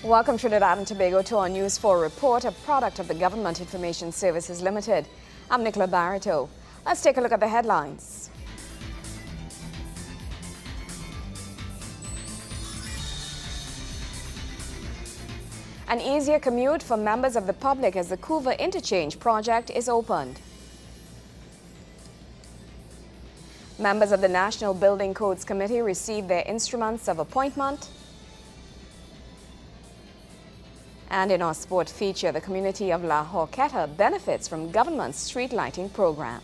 Welcome Trinidad and Tobago to our News 4 report, a product of the Government Information Services Limited. I'm Nicola Barreto. Let's take a look at the headlines. An easier commute for members of the public as the Couva Interchange project is opened. Members of the National Building Codes Committee received their instruments of appointment. And in our sport feature, the community of La Horquetta benefits from government's street lighting program.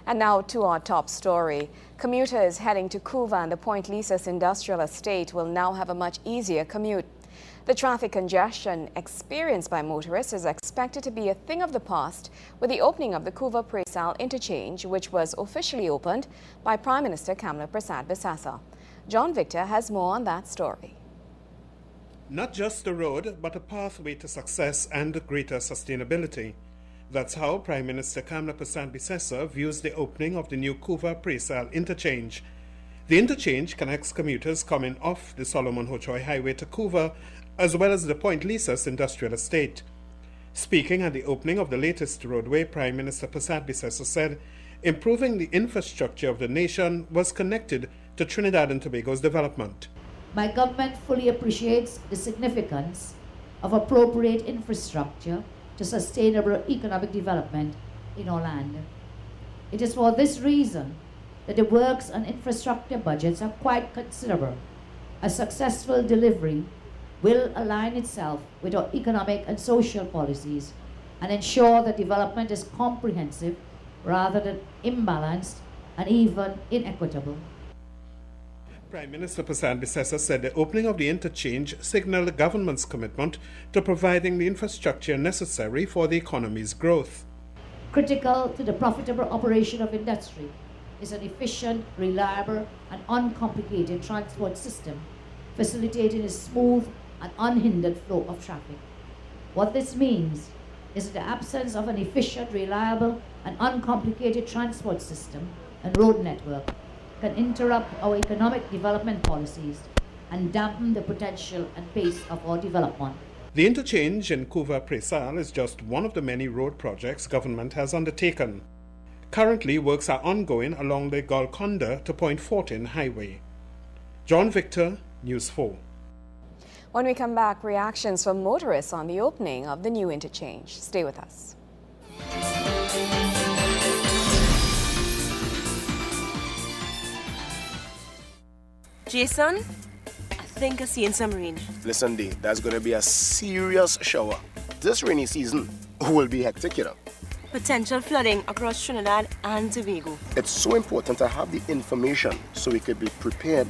And now to our top story. Commuters heading to Couva and the Point Lisas Industrial Estate will now have a much easier commute. The traffic congestion experienced by motorists is expected to be a thing of the past with the opening of the Couva Presal interchange, which was officially opened by Prime Minister Kamla Prasad Bisasa. John Victor has more on that story. Not just a road, but a pathway to success and greater sustainability. That's how Prime Minister Kamla Prasad Bisasa views the opening of the new Couva Presal interchange. The interchange connects commuters coming off the Solomon Hochoy Highway to Couva, as well as the Point Lisas Industrial Estate. Speaking at the opening of the latest roadway, Prime Minister Prasad Bisasa said improving the infrastructure of the nation was connected to Trinidad and Tobago's development. My government fully appreciates the significance of appropriate infrastructure to sustainable economic development in our land. It is for this reason that the works and infrastructure budgets are quite considerable. A successful delivery will align itself with our economic and social policies and ensure that development is comprehensive rather than imbalanced and even inequitable. Prime Minister Prasad Bisasa said the opening of the interchange signaled the government's commitment to providing the infrastructure necessary for the economy's growth. Critical to the profitable operation of industry is an efficient, reliable, and uncomplicated transport system, facilitating a smooth and unhindered flow of traffic. What this means is that the absence of an efficient, reliable, and uncomplicated transport system and road network can interrupt our economic development policies and dampen the potential and pace of our development. The interchange in Couva Presal is just one of the many road projects government has undertaken. Currently, works are ongoing along the Golconda to Point 14 highway. John Victor, News 4. When we come back, reactions from motorists on the opening of the new interchange. Stay with us. Jason, I think I seen some rain. Listen, Dee, there's going to be a serious shower. This rainy season will be hectic, you know. Potential flooding across Trinidad and Tobago. It's so important to have the information so we could be prepared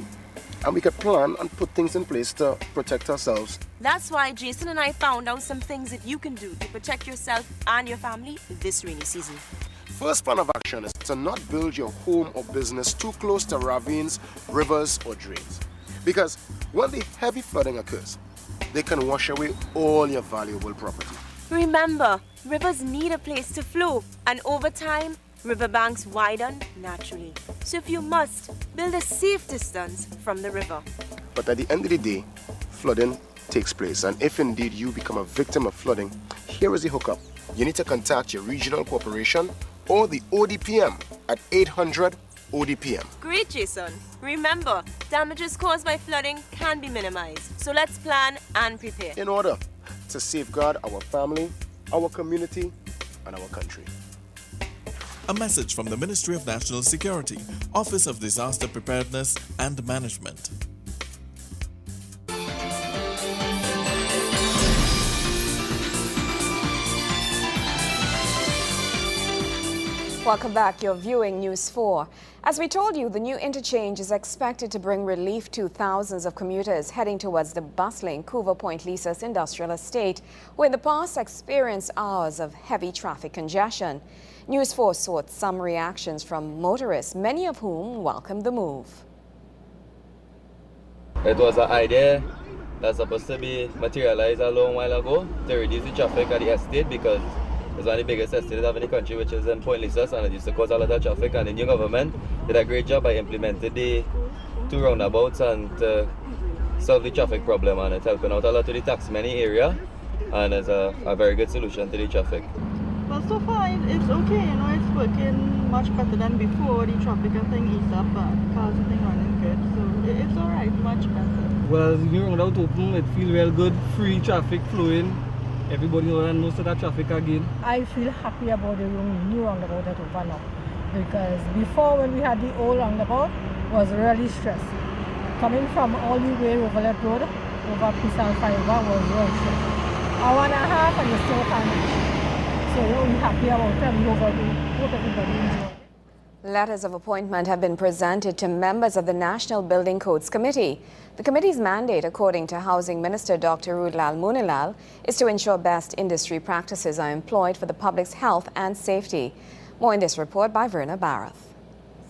and we could plan and put things in place to protect ourselves. That's why Jason and I found out some things that you can do to protect yourself and your family this rainy season. First plan of action is to not build your home or business too close to ravines, rivers, or drains. Because when the heavy flooding occurs, they can wash away all your valuable property. Remember, rivers need a place to flow, and over time, riverbanks widen naturally. So if you must, build a safe distance from the river. But at the end of the day, flooding takes place. And if indeed you become a victim of flooding, here is the hookup. You need to contact your regional corporation or the ODPM at 800 ODPM. Great, Jason. Remember, damages caused by flooding can be minimized. So let's plan and prepare. In order to safeguard our family, our community, and our country. A message from the Ministry of National Security, Office of Disaster Preparedness and Management. Welcome back. You're viewing News 4. As we told you, the new interchange is expected to bring relief to thousands of commuters heading towards the bustling Couva Point Lisas Industrial Estate, who in the past experienced hours of heavy traffic congestion. News 4 sought some reactions from motorists, many of whom welcomed the move. It was an idea that's supposed to be materialized a long while ago to reduce the traffic at the estate, because it's one of the biggest estates in the country, which is in Point Lisas, and it used to cause a lot of traffic. And the new government did a great job by implementing the 2 roundabouts and solve the traffic problem, and it's helping out a lot to the taxman area, and it's a very good solution to the traffic. Well, so far it's okay, you know, it's working much better than before. The traffic and thing eased up, cars and thing running good, so it's alright, much better. Well, the new roundabout open, it feels real good, free traffic flowing. Everybody knows most of that traffic again. I feel happy about the new roundabout that opened up, because before when we had the old roundabout was really stressed. Coming from all the way Rovalet Road over Peace and Fiber was real stress. Hour and a half and you still can't reach. So we're happy about it. We hope everybody enjoys. Letters of appointment have been presented to members of the National Building Codes Committee. The committee's mandate, according to Housing Minister Dr. Rudlal Munilal, is to ensure best industry practices are employed for the public's health and safety. More in this report by Verna Barath.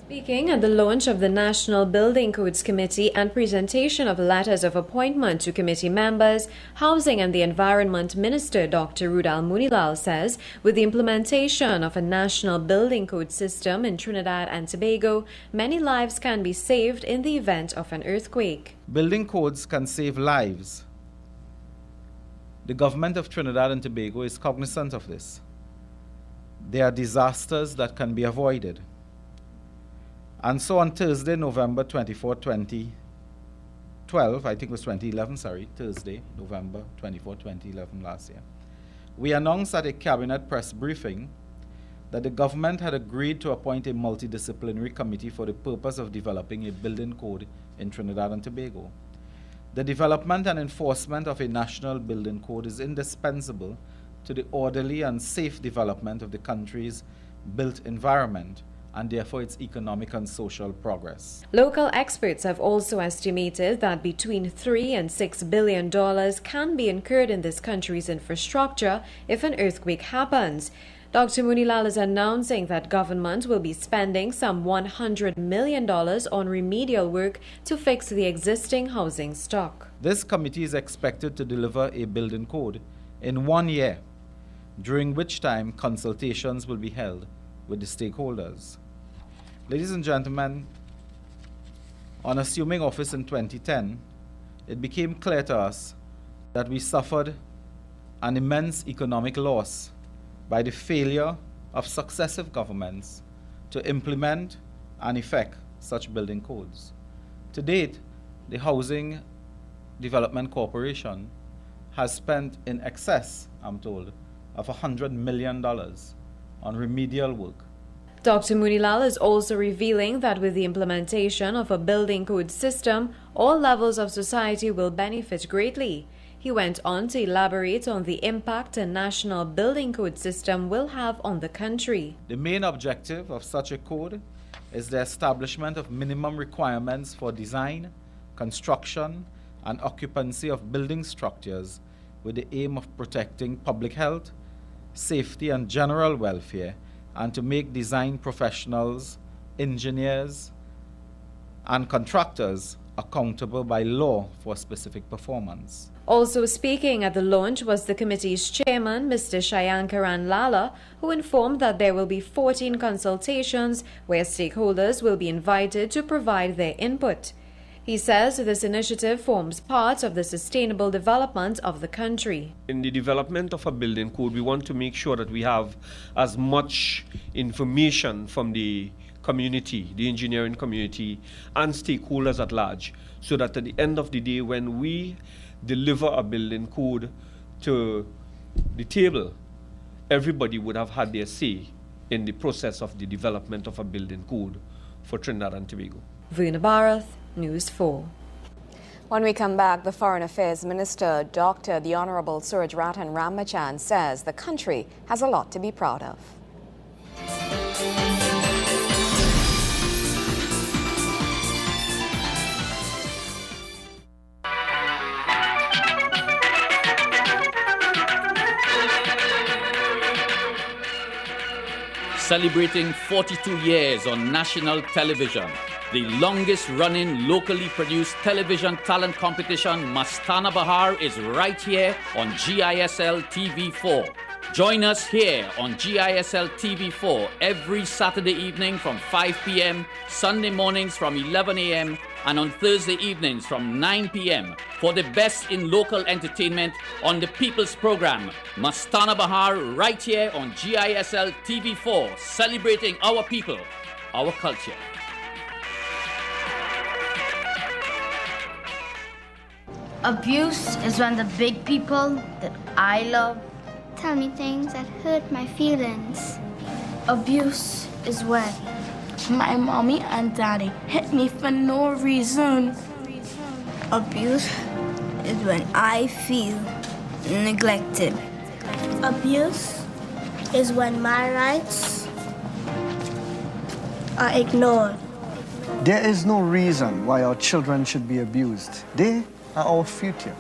Speaking at the launch of the National Building Codes Committee and presentation of letters of appointment to committee members, Housing and the Environment Minister Dr. Rudlal Munilal says with the implementation of a national building code system in Trinidad and Tobago, many lives can be saved in the event of an earthquake. Building codes can save lives. The government of Trinidad and Tobago is cognizant of this. There are disasters that can be avoided. And so on Thursday, November 24, 2012, I think it was 2011, sorry, Thursday, November 24, 2011 last year, we announced at a cabinet press briefing that the government had agreed to appoint a multidisciplinary committee for the purpose of developing a building code in Trinidad and Tobago. The development and enforcement of a national building code is indispensable to the orderly and safe development of the country's built environment, and therefore its economic and social progress. Local experts have also estimated that between $3 and $6 billion can be incurred in this country's infrastructure if an earthquake happens. Dr. Munilal is announcing that government will be spending some $100 million on remedial work to fix the existing housing stock. This committee is expected to deliver a building code in 1 year, during which time consultations will be held with the stakeholders. Ladies and gentlemen, on assuming office in 2010, it became clear to us that we suffered an immense economic loss by the failure of successive governments to implement and effect such building codes. To date, the Housing Development Corporation has spent in excess, I'm told, of $100 million on remedial work. Dr. Munilal is also revealing that with the implementation of a building code system, all levels of society will benefit greatly. He went on to elaborate on the impact a national building code system will have on the country. The main objective of such a code is the establishment of minimum requirements for design, construction, and occupancy of building structures with the aim of protecting public health, safety, and general welfare, and to make design professionals, engineers, and contractors accountable by law for specific performance. Also speaking at the launch was the committee's chairman, Mr. Shayankaran Lala, who informed that there will be 14 consultations where stakeholders will be invited to provide their input. He says this initiative forms part of the sustainable development of the country. In the development of a building code, we want to make sure that we have as much information from the community, the engineering community, and stakeholders at large, so that at the end of the day, when we deliver a building code to the table, everybody would have had their say in the process of the development of a building code for Trinidad and Tobago. Verna Barath, News 4. When we come back, the Foreign Affairs Minister, the Honorable Suraj Ratan Ramachan, says the country has a lot to be proud of. Celebrating 42 years on national television, the longest-running locally produced television talent competition, Mastana Bahar, is right here on GIS LTV 4. Join us here on GIS LTV 4 every Saturday evening from 5 p.m., Sunday mornings from 11 a.m., and on Thursday evenings from 9 p.m. for the best in local entertainment on the People's Program, Mastana Bahar, right here on GIS LTV 4, celebrating our people, our culture. Abuse is when the big people that I love tell me things that hurt my feelings. Abuse is when my mommy and daddy hit me for no reason. Abuse is when I feel neglected. Abuse is when my rights are ignored. There is no reason why our children should be abused. They are our future.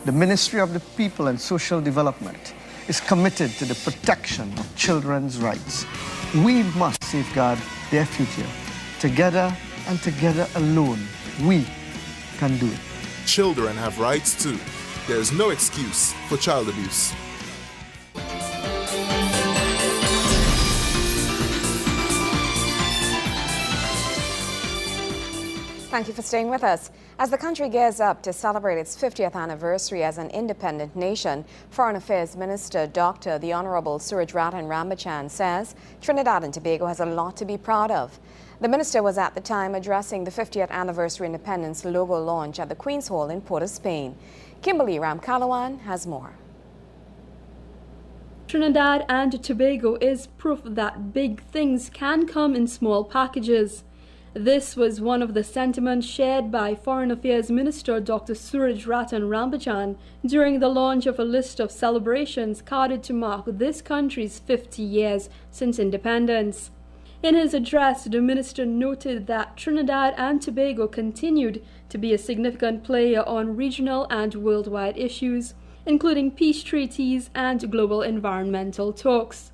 The Ministry of the People and Social Development is committed to the protection of children's rights. We must safeguard their future. Together and together alone, we can do it. Children have rights too. There is no excuse for child abuse. Thank you for staying with us. As the country gears up to celebrate its 50th anniversary as an independent nation, Foreign Affairs Minister Dr. the Honorable Suraj Ratan Rambachan says Trinidad and Tobago has a lot to be proud of. The minister was at the time addressing the 50th anniversary independence logo launch at the Queen's Hall in Port of Spain. Kimberly Ramkalawan has more. Trinidad and Tobago is proof that big things can come in small packages. This was one of the sentiments shared by Foreign Affairs Minister Dr. Suraj Ratan Rambachan during the launch of a list of celebrations carded to mark this country's 50 years since independence. In his address, the minister noted that Trinidad and Tobago continued to be a significant player on regional and worldwide issues, including peace treaties and global environmental talks.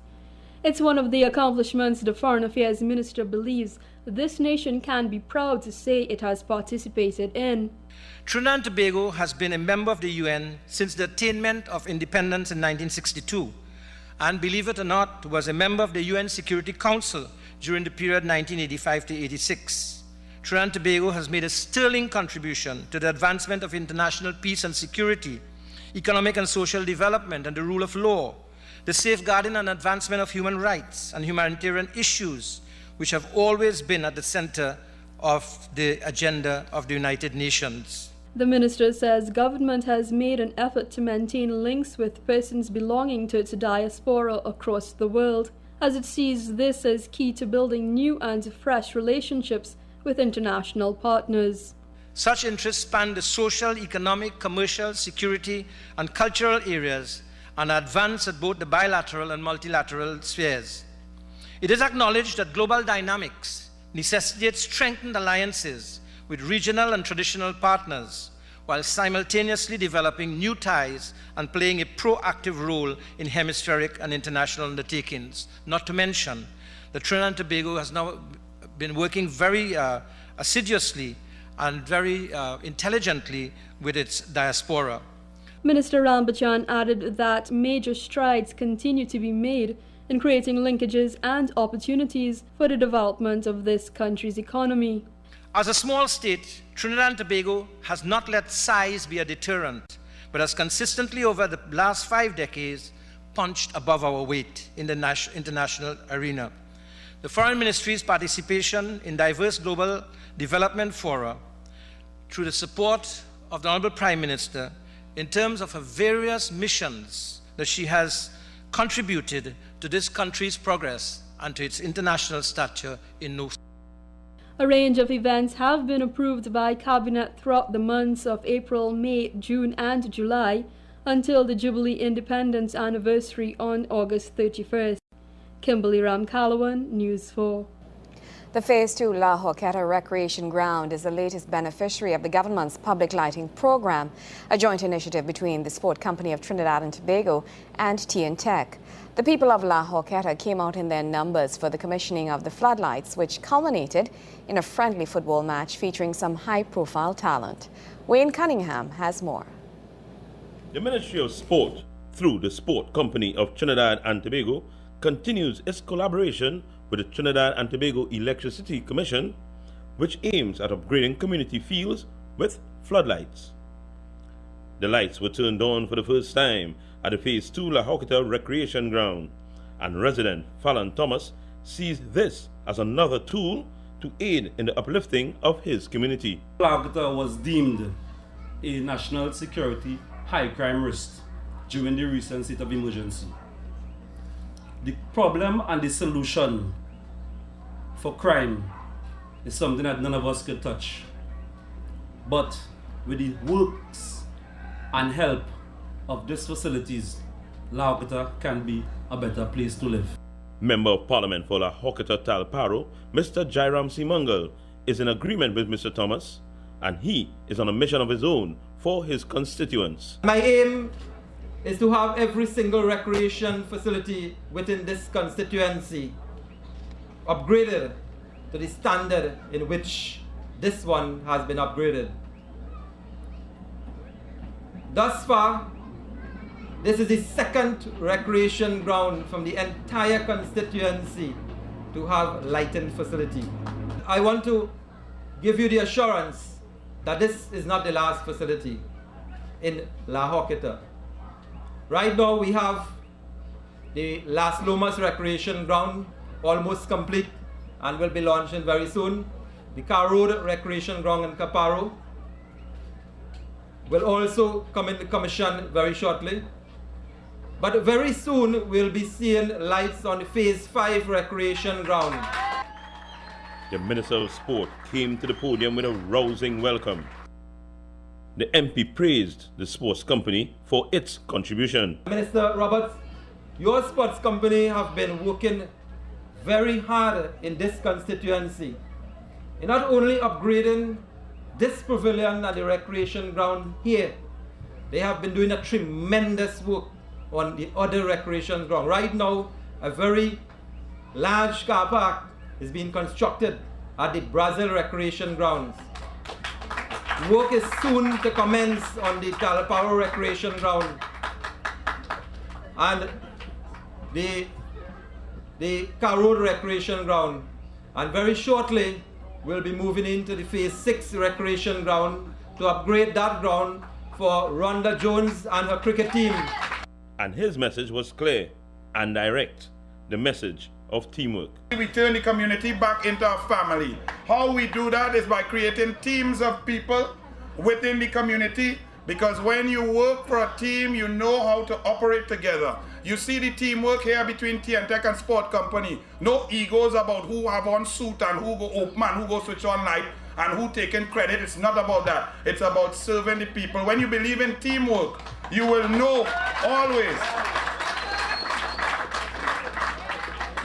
It's one of the accomplishments the Foreign Affairs Minister believes this nation can be proud to say it has participated in. Trinidad and Tobago has been a member of the UN since the attainment of independence in 1962, and believe it or not, was a member of the UN Security Council during the period 1985 to 86. Trinidad and Tobago has made a sterling contribution to the advancement of international peace and security, economic and social development and the rule of law, the safeguarding and advancement of human rights and humanitarian issues, which have always been at the center of the agenda of the United Nations. The minister says government has made an effort to maintain links with persons belonging to its diaspora across the world, as it sees this as key to building new and fresh relationships with international partners. Such interests span the social, economic, commercial, security, and cultural areas and advance at both the bilateral and multilateral spheres. It is acknowledged that global dynamics necessitate strengthened alliances with regional and traditional partners, while simultaneously developing new ties and playing a proactive role in hemispheric and international undertakings. Not to mention that Trinidad and Tobago has now been working very assiduously and very intelligently with its diaspora. Minister Rambachan added that major strides continue to be made in creating linkages and opportunities for the development of this country's economy. As a small state, Trinidad and Tobago has not let size be a deterrent, but has consistently over the last 5 decades punched above our weight in the international arena. The Foreign Ministry's participation in diverse global development fora, through the support of the Honorable Prime Minister, in terms of her various missions that she has contributed to this country's progress and to its international stature in no. A range of events have been approved by Cabinet throughout the months of April, May, June and July until the Jubilee Independence Anniversary on August 31st. Kimberly Ramkalawan, News 4. The Phase 2 La Horquetta Recreation Ground is the latest beneficiary of the government's public lighting program, a joint initiative between the Sport Company of Trinidad and Tobago and TN Tech. The people of La Horquetta came out in their numbers for the commissioning of the floodlights, which culminated in a friendly football match featuring some high-profile talent. Wayne Cunningham has more. The Ministry of Sport, through the Sport Company of Trinidad and Tobago, continues its collaboration with the Trinidad and Tobago Electricity Commission, which aims at upgrading community fields with floodlights. The lights were turned on for the first time at the Phase 2 La Hoqueta Recreation Ground, and resident Fallon Thomas sees this as another tool to aid in the uplifting of his community. La Hoqueta was deemed a national security high crime risk during the recent state of emergency. The problem and the solution for crime is something that none of us could touch. But with the works and help of these facilities, La Hoqueta can be a better place to live. Member of Parliament for La Hoqueta Talparo, Mr. Jairam Simangal, is in agreement with Mr. Thomas, and he is on a mission of his own for his constituents. My aim is to have every single recreation facility within this constituency upgraded to the standard in which this one has been upgraded. Thus far, this is the second recreation ground from the entire constituency to have lighting facility. I want to give you the assurance that this is not the last facility in La Hoqueta. Right now we have the Las Lomas Recreation Ground almost complete and will be launching very soon. The Car Road Recreation Ground in Caparo will also come into commission very shortly. But very soon we'll be seeing lights on the Phase 5 Recreation Ground. The Minister of Sport came to the podium with a rousing welcome. The MP praised the sports company for its contribution. Minister Roberts, your sports company have been working very hard in this constituency in not only upgrading this pavilion and the recreation ground here, they have been doing a tremendous work on the other recreation ground. Right now, a very large car park is being constructed at the Brazil Recreation Grounds. Work is soon to commence on the Talparo Recreation Ground, and the Car Road Recreation Ground, and very shortly we'll be moving into the Phase 6 Recreation Ground to upgrade that ground for Rhonda Jones and her cricket team. And his message was clear and direct, the message of teamwork. We turn the community back into a family. How we do that is by creating teams of people within the community, because when you work for a team, you know how to operate together. You see the teamwork here between TNTech and Sport Company. No egos about who have on suit and who go open and who go switch on light and who taking credit. It's not about that. It's about serving the people. When you believe in teamwork, you will know always.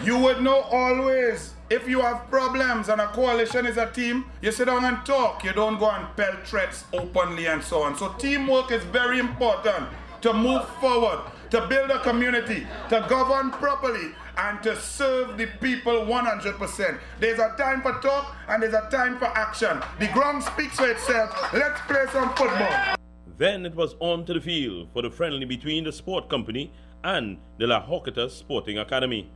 You would know always if you have problems and a coalition is a team, you sit down and talk. You don't go and pelt threats openly and so on. So teamwork is very important to move forward, to build a community, to govern properly, and to serve the people 100%. There's a time for talk and there's a time for action. The ground speaks for itself. Let's play some football. Then it was on to the field for the friendly between the Sport Company and the La Hoqueta Sporting Academy.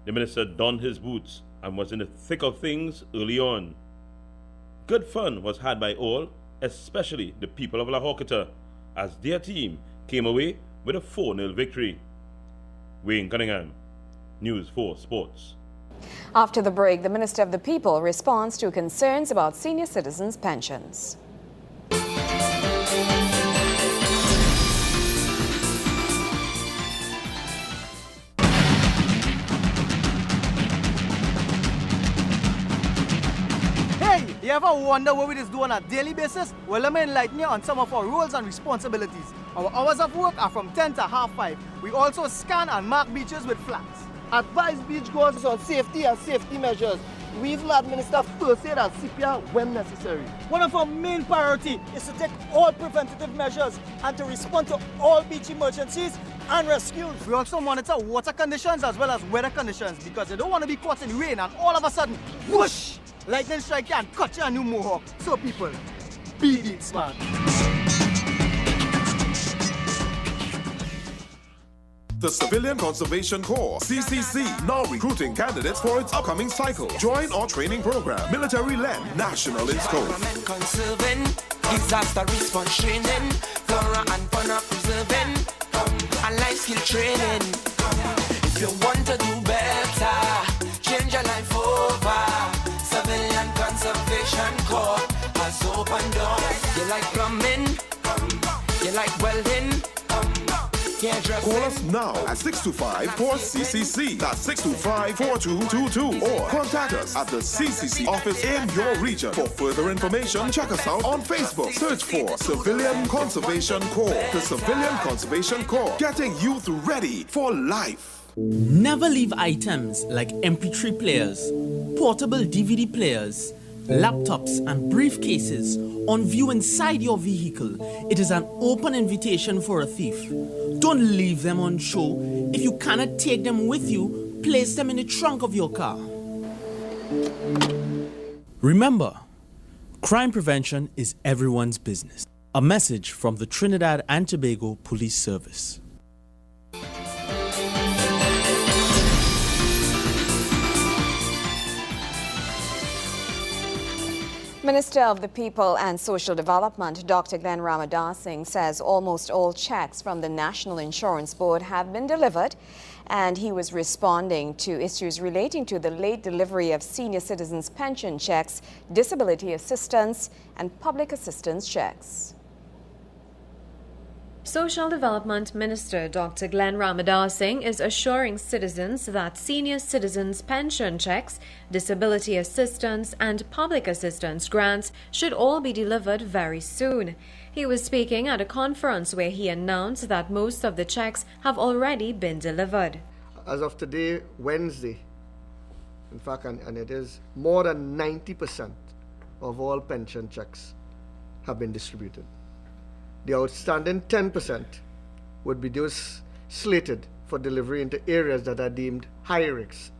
The minister donned his boots and was in the thick of things early on. Good fun was had by all, especially the people of La Hoqueta, as their team came away with a 4-0 victory. Wayne Cunningham, News 4 Sports. After the break, the Minister of the People responds to concerns about senior citizens' pensions. You ever wonder what we just do on a daily basis? Well, let me enlighten you on some of our roles and responsibilities. Our hours of work are from 10 to 5:30. We also scan and mark beaches with flags. Advise beachgoers on safety and safety measures. We even administer first aid and CPR when necessary. One of our main priority is to take all preventative measures and to respond to all beach emergencies and rescues. We also monitor water conditions as well as weather conditions because you don't want to be caught in rain and all of a sudden, whoosh! Lightning strike and cut you a new mohawk. So people, be smart. The Civilian Conservation Corps, CCC, now recruiting candidates for its upcoming cycle. Join our training program, military-led, national in scope. Conserving, disaster response training, flora and fauna preserving, and life skill training. If you want to do better, change your life over. Civilian Conservation Corps has opened doors. You like plumbing? You like welding? Call us now at 625-4CCC. That's 625-4222. Or contact us at the CCC office in your region. For further information, check us out on Facebook. Search for Civilian Conservation Corps. The Civilian Conservation Corps, getting youth ready for life. Never leave items like MP3 players, portable DVD players, laptops and briefcases on view inside your vehicle. It is an open invitation for a thief. Don't leave them on show. If you cannot take them with you, place them in the trunk of your car. Remember, crime prevention is everyone's business. A message from the Trinidad and Tobago Police Service. Minister of the People and Social Development, Dr. Glenn Ramadar Singh, says almost all checks from the National Insurance Board have been delivered, and he was responding to issues relating to the late delivery of senior citizens' pension checks, disability assistance, and public assistance checks. Social Development Minister Dr. Glenn Ramadar Singh is assuring citizens that senior citizens' pension checks, disability assistance and public assistance grants should all be delivered very soon. He was speaking at a conference where he announced that most of the checks have already been delivered. As of today, Wednesday, in fact, and it is more than 90% of all pension checks have been distributed. The outstanding 10% would be those slated for delivery into areas that are deemed high risk.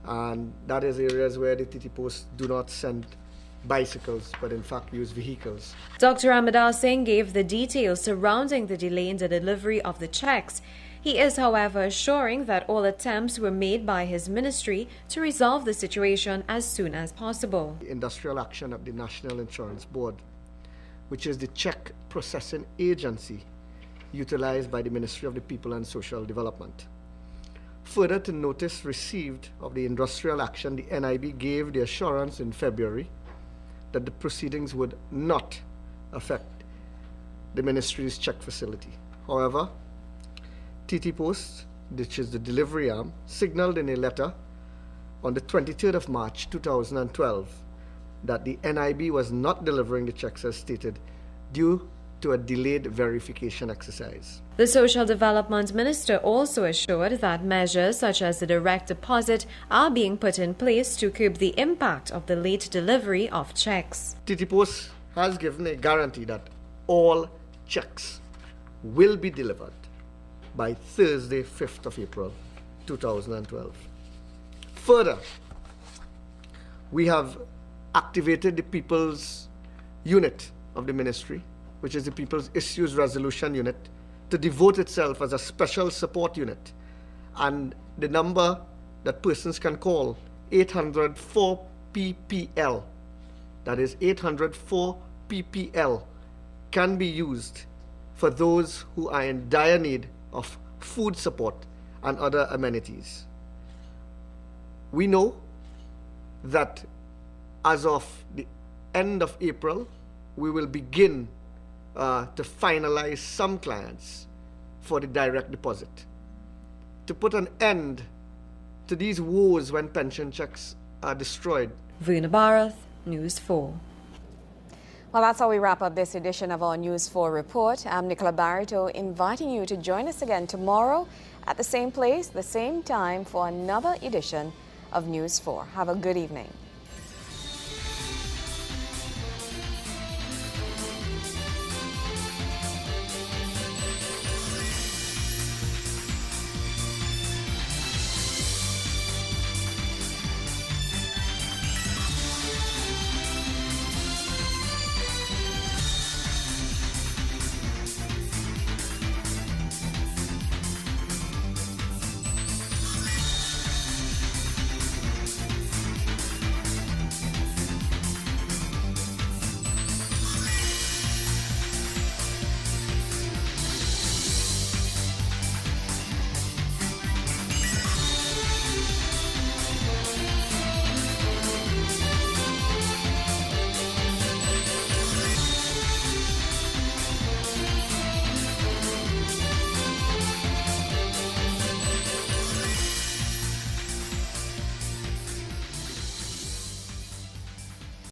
And that is areas where the TT posts do not send bicycles, but in fact use vehicles. Dr. Ramadar Singh gave the details surrounding the delay in the delivery of the checks. He is, however, assuring that all attempts were made by his ministry to resolve the situation as soon as possible. The industrial action of the National Insurance Board, which is the check processing agency utilized by the Ministry of the People and Social Development. Further to notice received of the industrial action, the NIB gave the assurance in February that the proceedings would not affect the ministry's check facility. However, TT Post, which is the delivery arm, signaled in a letter on the 23rd of March 2012 that the NIB was not delivering the checks as stated due to a delayed verification exercise. The Social Development Minister also assured that measures such as the direct deposit are being put in place to curb the impact of the late delivery of checks. TT Post has given a guarantee that all checks will be delivered by Thursday, 5th of April, 2012. Further, we have activated the People's Unit of the Ministry, which is the People's Issues Resolution Unit, to devote itself as a special support unit. And the number that persons can call, 800-4PPL, that is 800-4PPL, can be used for those who are in dire need of food support and other amenities. We know that as of the end of April, we will begin to finalize some clients for the direct deposit to put an end to these woes when pension checks are destroyed. Verna Barath, News 4. Well, that's how we wrap up this edition of our News 4 report. I'm Nicola Barreto, inviting you to join us again tomorrow at the same place, the same time for another edition of News 4. Have a good evening.